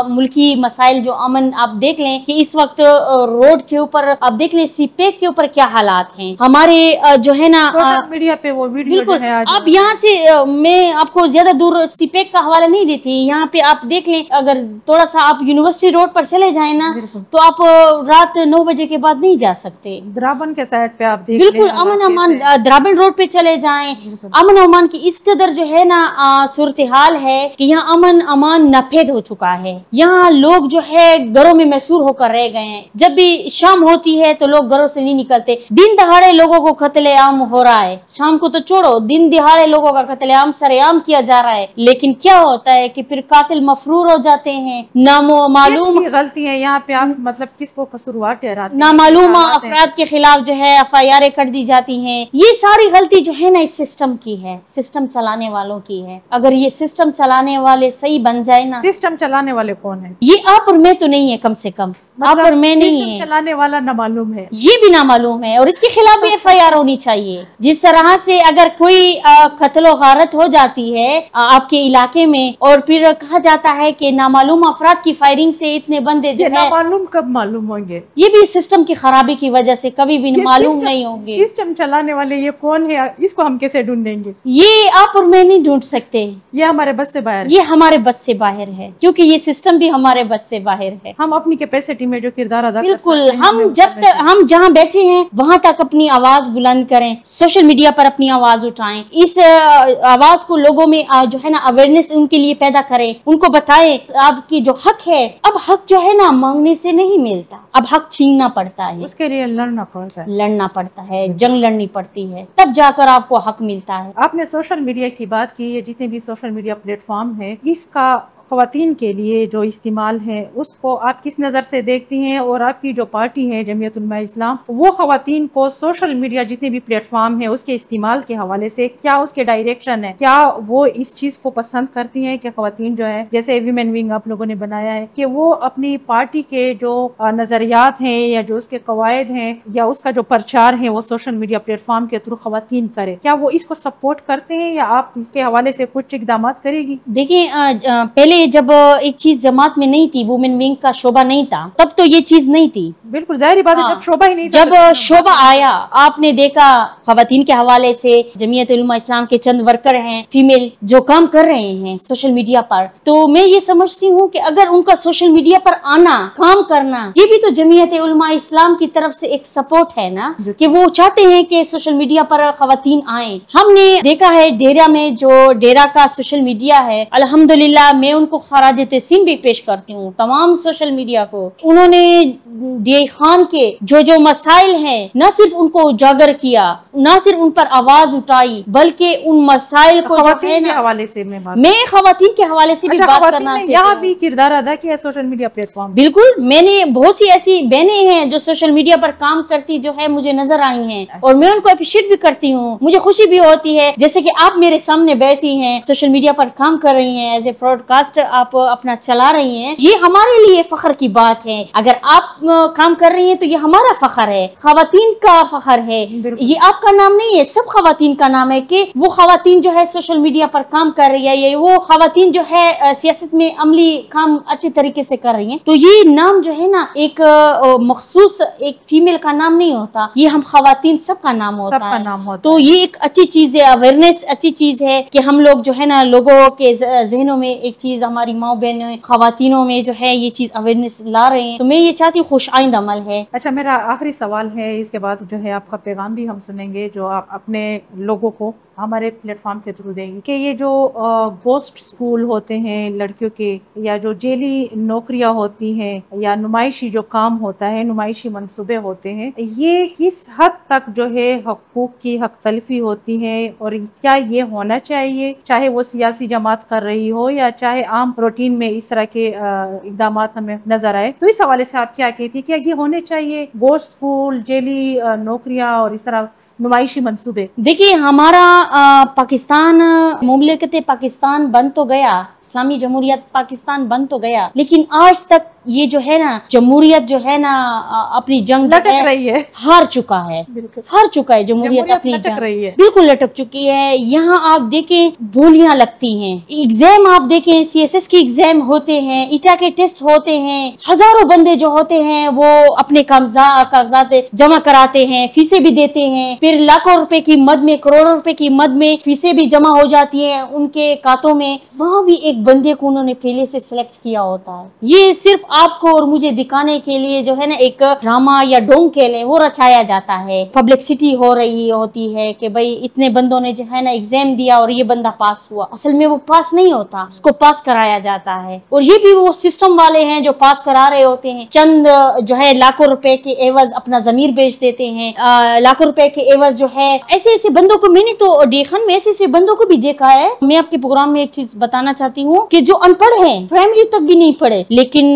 ملکی مسائل جو امن. آپ دیکھ لیں کہ اس وقت روڈ کے اوپر آپ دیکھ لیں سی پیک کے اوپر کیا حالات ہیں ہمارے جو ہے نا سوشل میڈیا پہ وہ ویڈیو جو ہے. آپ یہاں سے میں آپ کو زیادہ دور سی پیک کا حوالہ نہیں دیتی, یہاں پہ آپ دیکھ لیں اگر تھوڑا سا آپ یونیورسٹی روڈ پر چلے جائیں نا تو آپ رات 9 بجے کے بعد نہیں جا سکتے. درابن کے سائڈ پہ آپ دیکھ بالکل امن امان, درابن روڈ پہ چلے جائیں, امن امان کی اس قدر جو ہے نا صورتحال ہے کہ یہاں امن امان ناپید ہو چکا ہے. یہاں لوگ جو ہے گھروں میں محصور ہو کر رہ گئے ہیں. جب بھی شام ہوتی ہے تو لوگ گھروں سے نہیں نکلتے. دن دہاڑے لوگوں کو قتل عام ہو رہا ہے, شام کو تو چھوڑو, دن دہاڑے لوگوں کا قتل عام سر عام کیا جا رہا ہے. لیکن کیا ہوتا ہے کہ پھر قاتل مفرور ہو جاتے ہیں, نامعلوم غلطی ہے یہاں پہ. آپ مطلب کس کو قصوروار ٹھہراتے ہیں؟ نامعلوم افراد کے خلاف جو ہے ایف آئی آر کر دی جاتی ہیں. یہ ساری غلطی جو ہے نا اس سسٹم کی ہے, سسٹم چلانے والوں کی ہے. اگر یہ سسٹم چلانے والے صحیح بن جائے نا. سسٹم چلانے والے کون ہیں؟ یہ آپ اور میں تو نہیں ہے، کم سے کم آپ اور میں نہیں ہے، چلانے والا نہ معلوم ہے، یہ بھی نہ معلوم ہے، اور اس کے خلاف بھی FIR ہونی چاہیے۔ جس طرح سے اگر کوئی قتل و غارت ہو جاتی ہے آپ کے علاقے میں اور پھر کہا جاتا ہے کہ نامعلوم افراد کی فائرنگ سے اتنے بندے جو ہے، نامعلوم کب معلوم ہوں گے؟ یہ بھی سسٹم کی خرابی کی وجہ سے کبھی بھی معلوم نہیں ہوں گے۔ سسٹم چلانے والے یہ کون ہے، اس کو ہم کیسے ڈھونڈیں گے؟ یہ آپ اور میں نہیں ڈھونڈ سکتے، یہ ہمارے بس سے باہر، یہ ہمارے بس سے باہر ہے، کیونکہ یہ سسٹم بھی ہمارے بس سے باہر ہے۔ ہم اپنی کیپیسٹی میں جو کردار ادا بالکل، ہم جب تک ہم جہاں بیٹھے ہیں وہاں تک اپنی آواز بلند کریں، سوشل میڈیا پر اپنی آواز اٹھائیں، اس آواز کو لوگوں میں جو ہے نا اویئرنیس ان کے لیے پیدا کریں، ان کو بتائیں آپ کی جو حق ہے، اب حق جو ہے نا مانگنے سے نہیں ملتا، اب حق چھیننا پڑتا ہے، اس کے لیے لڑنا پڑتا ہے، جنگ لڑنی پڑتی ہے، تب جا کر آپ کو حق ملتا ہے۔ آپ نے سوشل میڈیا کی بات کی، جتنے بھی سوشل میڈیا پلیٹ فارم ہے، اس کا خواتین کے لیے جو استعمال ہے اس کو آپ کس نظر سے دیکھتی ہیں، اور آپ کی جو پارٹی ہے جمعیت علماء اسلام، وہ خواتین کو سوشل میڈیا جتنے بھی پلیٹ فارم ہے اس کے استعمال کے حوالے سے کیا اس کے ڈائریکشن ہے، کیا وہ اس چیز کو پسند کرتی ہیں کہ خواتین جو ہے، جیسے ویمن ونگ آپ لوگوں نے بنایا ہے، کہ وہ اپنی پارٹی کے جو نظریات ہیں یا جو اس کے قواعد ہیں یا اس کا جو پرچار ہے وہ سوشل میڈیا پلیٹ فارم کے تھرو خواتین کرے، کیا وہ اس کو سپورٹ کرتے ہیں یا آپ اس کے حوالے سے کچھ اقدامات کرے گی؟ دیکھیں، پہلے جب ایک چیز جماعت میں نہیں تھی، وومن ونگ کا شعبہ نہیں تھا، تب تو یہ چیز نہیں تھی۔ بالکل ظاہری بات ہے، جب شعبہ ہی نہیں تھا، جب شعبہ آیا، آپ نے دیکھا خواتین کے حوالے سے جمعیت علماء اسلام کے چند ورکر ہیں فیمیل جو کام کر رہے ہیں سوشل میڈیا پر، تو میں یہ سمجھتی ہوں کہ اگر ان کا سوشل میڈیا پر آنا، کام کرنا، یہ بھی تو جمعیت علماء اسلام کی طرف سے ایک سپورٹ ہے نا، کہ وہ چاہتے ہیں کہ سوشل میڈیا پر خواتین آئیں۔ ہم نے دیکھا ہے ڈیرا میں، جو ڈیرا کا سوشل میڈیا ہے، الحمدللہ میں ان کو خراج تحسین بھی پیش کرتی ہوں، تمام سوشل میڈیا کو۔ انہوں نے ڈی آئی خان کے جو مسائل ہیں، نہ صرف ان کو اجاگر کیا، نہ صرف ان پر آواز اٹھائی، بلکہ ان مسائل کو خواتین کے حوالے سے میں خواتین کے حوالے سے بھی بات کرنا چاہتی ہوں۔ یہاں بھی کردار ادا کیا سوشل میڈیا پلیٹ فارم؟ بالکل، میں نے بہت سی ایسی بہنیں ہیں جو سوشل میڈیا پر کام کرتی جو ہے مجھے نظر آئی ہیں، اور میں ان کو اپریشیٹ بھی کرتی ہوں، مجھے خوشی بھی ہوتی ہے، جیسے کہ آپ میرے سامنے بیٹھی ہیں، سوشل میڈیا پر کام کر رہی ہیں، ایز اے براڈ کاسٹ آپ اپنا چلا رہی ہیں، یہ ہمارے لیے فخر کی بات ہے۔ اگر آپ کام کر رہی ہیں تو یہ ہمارا فخر ہے، خواتین کا فخر ہے، یہ آپ کا نام نہیں ہے، سب خواتین کا نام ہے کہ وہ خواتین جو ہے سوشل میڈیا پر کام کر رہی ہے، یا وہ خواتین جو ہے سیاست میں عملی کام اچھے طریقے سے کر رہی ہیں، تو یہ نام جو ہے نا ایک مخصوص ایک فیمیل کا نام نہیں ہوتا، یہ ہم خواتین سب کا نام ہوتا ہے۔ تو یہ ایک اچھی چیز ہے، اویئرنیس اچھی چیز ہے کہ ہم لوگ جو ہے نا لوگوں کے ذہنوں میں ایک چیز، ہماری ماں بہنوں خواتینوں میں جو ہے یہ چیز اویئرنیس لا رہے ہیں، تو میں یہ چاہتی ہوں خوش آئند عمل ہے۔ اچھا، میرا آخری سوال ہے، اس کے بعد جو ہے آپ کا پیغام بھی ہم سنیں گے جو آپ اپنے لوگوں کو ہمارے پلیٹ فارم کے تھرو دیں گے، کہ یہ جو گوسٹ سکول ہوتے ہیں لڑکیوں کے، یا جو جیلی نوکریاں ہوتی ہیں، یا نمائشی جو کام ہوتا ہے، نمائشی منصوبے ہوتے ہیں، یہ کس حد تک جو ہے حقوق کی حق تلفی ہوتی ہے، اور کیا یہ ہونا چاہیے، چاہے وہ سیاسی جماعت کر رہی ہو یا چاہے عام روٹین میں اس طرح کے اقدامات ہمیں نظر آئے، تو اس حوالے سے آپ کیا کہتی ہیں؟ کیا یہ ہونے چاہیے گوسٹ سکول، جیلی نوکریاں اور اس طرح نمائشی منصوبے؟ دیکھیے، ہمارا پاکستان، مملکت پاکستان بن تو گیا، اسلامی جمہوریت پاکستان بن تو گیا، لیکن آج تک یہ جو ہے نا جمہوریت جو ہے نا اپنی جنگ لٹک رہی ہے، ہار چکا ہے، ہار چکا ہے جمہوریت اپنی جنگ، بالکل لٹک چکی ہے۔ یہاں آپ دیکھیں بولیاں لگتی ہیں، ایگزام آپ دیکھیں CSS کی ایگزام ہوتے ہیں، ایٹا کے ٹیسٹ ہوتے ہیں، ہزاروں بندے جو ہوتے ہیں وہ اپنے کاغذات جمع کراتے ہیں، فیسیں بھی دیتے ہیں، پھر لاکھوں روپے کی مد میں، کروڑوں روپے کی مد میں فیسیں بھی جمع ہو جاتی ہیں ان کے کھاتوں میں، وہاں بھی ایک بندے کو انہوں نے پہلے سے سلیکٹ کیا ہوتا ہے۔ یہ صرف آپ کو اور مجھے دکھانے کے لیے جو ہے نا ایک ڈرامہ یا ڈونگ کھیلے وہ رچایا جاتا ہے، پبلکسٹی ہو رہی ہوتی ہے کہ بھئی اتنے بندوں نے جو ہے نا ایگزام دیا اور یہ بندہ پاس ہوا، اصل میں وہ پاس نہیں ہوتا، اس کو پاس کرایا جاتا ہے، اور یہ بھی وہ سسٹم والے ہیں جو پاس کرا رہے ہوتے ہیں، چند جو ہے لاکھوں روپے کے عوض اپنا ضمیر بیچ دیتے ہیں، لاکھوں روپے کے عوض جو ہے ایسے بندوں کو، میں نے تو ڈیخن میں ایسے بندوں کو بھی دیکھا ہے۔ میں آپ کے پروگرام میں ایک چیز بتانا چاہتی ہوں کہ جو ان پڑھ ہیں، پرائمری تک بھی نہیں پڑھے، لیکن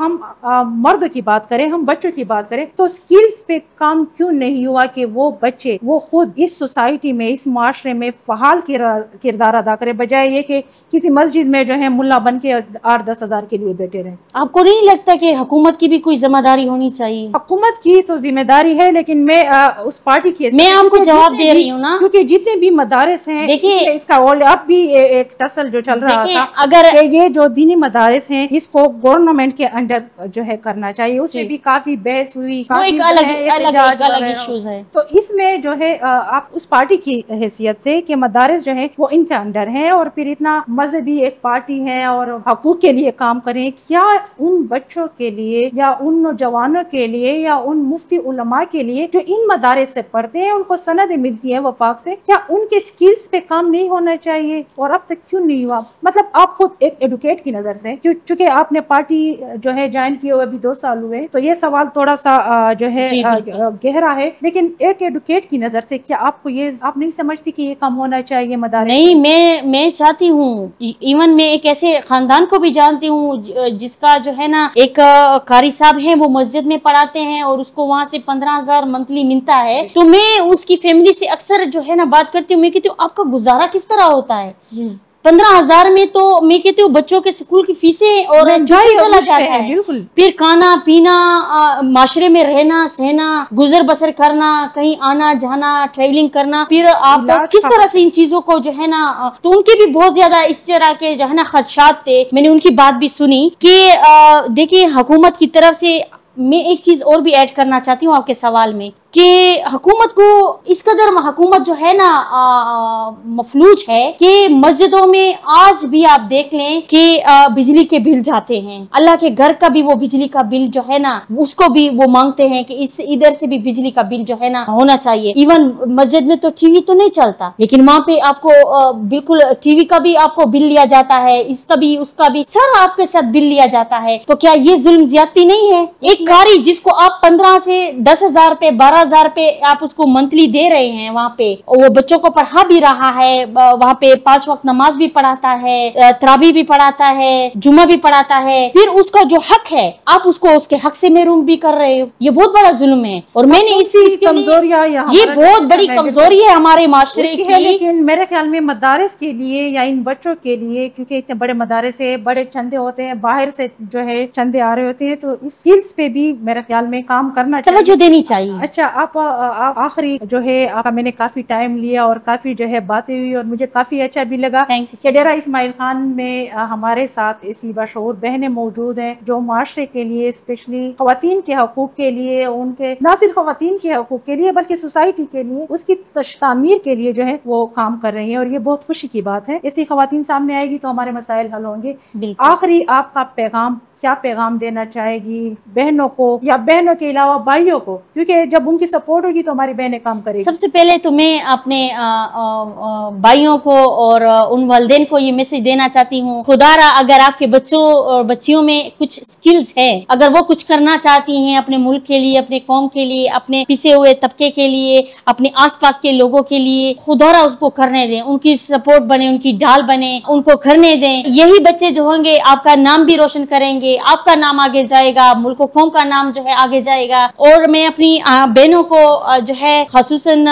ہم مردوں کی بات کریں, ہم بچوں کی بات کریں, تو اسکلز پہ کام کیوں نہیں ہوا کہ وہ بچے وہ خود اس سوسائٹی میں, اس معاشرے میں فعال کردار ادا کرے, بجائے یہ کہ کسی مسجد میں جو ہے ملا بن کے 8-10 ہزار کے لیے بیٹھے رہیں. آپ کو نہیں لگتا کہ حکومت کی بھی کوئی ذمہ داری ہونی چاہیے؟ حکومت کی تو ذمہ داری ہے, لیکن میں اس پارٹی کی میں آپ کو جواب دے رہی ہوں نا, کیونکہ جتنے بھی مدارس ہیں, دیکھیے اب بھی ایک ٹسل جو چل رہا تھا اگر کہ یہ جو دینی مدارس ہیں اس کو گورنمنٹ کے انڈر جو ہے کرنا چاہیے, اس میں بھی کافی بحث ہوئی, وہ ایک الگ ایشوز ہے. تو اس میں جو ہے آپ اس پارٹی کی حیثیت سے کہ مدارس جو ہے وہ ان کے انڈر ہیں, اور پھر اتنا مذہبی ایک پارٹی ہے اور حقوق کے لیے کام کریں, کیا ان بچوں کے لیے یا ان نوجوانوں کے لیے یا ان مفتی علماء کے لیے جو ان مدارس سے پڑھتے ہیں, ان کو سندیں ملتی ہیں وفاق سے, کیا ان کے سکلز پہ کام نہیں ہونا چاہیے؟ اور اب تک کیوں نہیں ہوا؟ مطلب آپ خود ایک ایڈوکیٹ کی نظر سے, چونکہ آپ نے پارٹی جو ہے جوائن کی ہوئے ابھی 2 سال ہوئے, تو یہ سوال تھوڑا سا جو ہے گہرا ہے, لیکن ایک ایڈوکیٹ کی نظر سے کیا آپ کو یہ آپ نہیں سمجھتی کہ یہ کام ہونا چاہیے مدارس؟ نہیں, میں چاہتی ہوں, ایون میں ایک ایسے خاندان کو بھی جانتی ہوں جس کا جو ہے نا ایک قاری صاحب ہیں, وہ مسجد میں پڑھاتے ہیں اور اس کو وہاں سے 15,000 منتھلی ملتا ہے. تو میں اس کی فیملی سے اکثر جو ہے نا بات کرتی ہوں, میں کہتی ہوں آپ کا گزارا کس طرح ہوتا ہے؟ 15,000 میں تو میں کہتی ہوں بچوں کے اسکول کی فیسیں اور چلا جاتا ہے, پھر کھانا پینا, معاشرے میں رہنا سہنا, گزر بسر کرنا, کہیں آنا جانا, ٹریولنگ کرنا, پھر آپ کس طرح سے ان چیزوں کو جو ہے نا, تو ان کے بھی بہت زیادہ اس طرح کے جو ہے نا خدشات تھے. میں نے ان کی بات بھی سنی کہ دیکھیے حکومت کی طرف سے میں ایک چیز اور بھی ایڈ کرنا چاہتی ہوں آپ کے سوال میں, کہ حکومت کو اس قدر حکومت جو ہے نا مفلوج ہے کہ مسجدوں میں آج بھی آپ دیکھ لیں کہ بجلی کے بل جاتے ہیں, اللہ کے گھر کا بھی وہ بجلی کا بل جو ہے نا اس کو بھی وہ مانگتے ہیں کہ اس ادھر سے بھی بجلی کا بل جو ہے نا ہونا چاہیے. ایون مسجد میں تو ٹی وی تو نہیں چلتا, لیکن وہاں پہ آپ کو بالکل ٹی وی کا بھی آپ کو بل لیا جاتا ہے, اس کا بھی اس کا بھی سر آپ کے ساتھ بل لیا جاتا ہے. تو کیا یہ ظلم زیادتی نہیں ہے؟ ایک قاری جس کو آپ 15 سے 10,000 پہ 12,000 پہ آپ اس کو منتھلی دے رہے ہیں, وہاں پہ وہ بچوں کو پڑھا بھی رہا ہے, وہاں پہ 5 وقت نماز بھی پڑھاتا ہے, تراویح بھی پڑھاتا ہے, جمعہ بھی پڑھاتا ہے, پھر اس کا جو حق ہے آپ اس کو اس کے حق سے محروم بھی کر رہے ہو. یہ بہت بڑا ظلم ہے, اور میں نے اس کمزوریاں یہ بہت بڑی کمزوری ہے ہمارے معاشرے کی. لیکن میرے خیال میں مدارس کے لیے یا ان بچوں کے لیے, کیونکہ اتنے بڑے مدارس سے بڑے چندے ہوتے ہیں, باہر سے جو ہے چندے آ رہے ہوتے ہیں, تو اس سکلز پہ بھی میرے خیال میں کام کرنا چاہیے, توجہ دینی چاہیے. اچھا, آپ آخری جو ہے میں نے کافی ٹائم لیا اور کافی جو ہے باتیں ہوئی, اور مجھے کافی اچھا بھی لگا کہ ڈیرہ اسماعیل خان میں ہمارے ساتھ ایسی باشعور بہنیں موجود ہیں جو معاشرے کے لیے, اسپیشلی خواتین کے حقوق کے لیے, ان کے نہ صرف خواتین کے حقوق کے لیے بلکہ سوسائٹی کے لیے, اس کی تعمیر کے لیے جو ہے وہ کام کر رہی ہیں, اور یہ بہت خوشی کی بات ہے. ایسی خواتین سامنے آئے گی تو ہمارے مسائل حل ہوں گے. آخری آپ کا پیغام, کیا پیغام دینا چاہے گی بہنوں کو, یا بہنوں کے علاوہ بھائیوں کو, کیونکہ جب ان کی سپورٹ ہوگی تو ہماری بہنیں کام کریں گی. سب سے پہلے تو میں اپنے بھائیوں کو اور ان والدین کو یہ میسج دینا چاہتی ہوں, خدا را اگر آپ کے بچوں اور بچیوں میں کچھ سکلز ہے, اگر وہ کچھ کرنا چاہتی ہیں اپنے ملک کے لیے, اپنے قوم کے لیے, اپنے پیچھے ہوئے طبقے کے لیے, اپنے آس پاس کے لوگوں کے لیے, خدا را اس کو کرنے دیں, ان کی سپورٹ بنے, ان کی ڈھال بنے, ان کو کرنے دیں. یہی بچے جو ہوں گے آپ کا نام بھی روشن کریں گے, آپ کا نام آگے جائے گا, ملک و قوم کا نام جو ہے آگے جائے گا. اور میں اپنی بہنوں کو جو ہے خصوصاً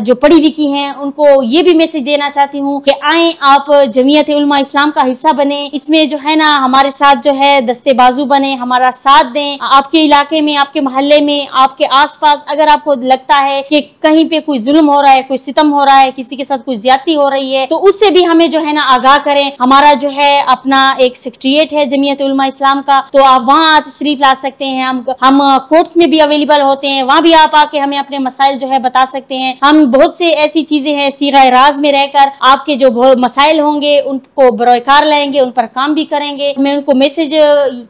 جو پڑھی لکھی ہیں ان کو یہ بھی میسج دینا چاہتی ہوں کہ آئیں آپ جمعیت علماء اسلام کا حصہ بنیں, اس میں جو ہے نا ہمارے ساتھ جو ہے دستے بازو بنے, ہمارا ساتھ دیں. آپ کے علاقے میں, آپ کے محلے میں, آپ کے آس پاس اگر آپ کو لگتا ہے کہ کہیں پہ کوئی ظلم ہو رہا ہے, کوئی ستم ہو رہا ہے, کسی کے ساتھ کوئی زیادتی ہو رہی ہے, تو اس سے بھی ہمیں جو ہے نا آگاہ کریں. ہمارا جو ہے اپنا ایک سیکریٹریٹ ہے جمعیت علماء اسلام کا, تو آپ وہاں تشریف لا سکتے ہیں. ہم کورٹس میں بھی اویلیبل ہوتے ہیں, وہاں بھی آپ آ کے ہمیں اپنے مسائل جو ہے بتا سکتے ہیں. ہم بہت سے ایسی چیزیں ہیں صیغہ راز میں رہ کر آپ کے جو مسائل ہوں گے ان کو بروئے کار لائیں گے, ان پر کام بھی کریں گے. میں ان کو میسج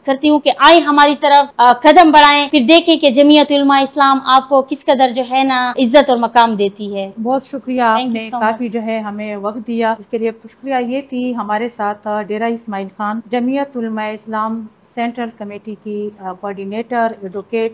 کرتی ہوں کہ آئیں ہماری طرف قدم بڑھائیں, پھر دیکھیں کہ جمعیت علماء اسلام آپ کو کس قدر جو ہے نا عزت اور مقام دیتی ہے. بہت شکریہ, آپ نے کافی جو ہے ہمیں وقت دیا, اس کے لیے شکریہ. یہ تھی ہمارے ساتھ ڈیرہ اسماعیل خان جمعیت علماء اسلام سینٹرل کمیٹی کی کوارڈینیٹر ایڈوکیٹ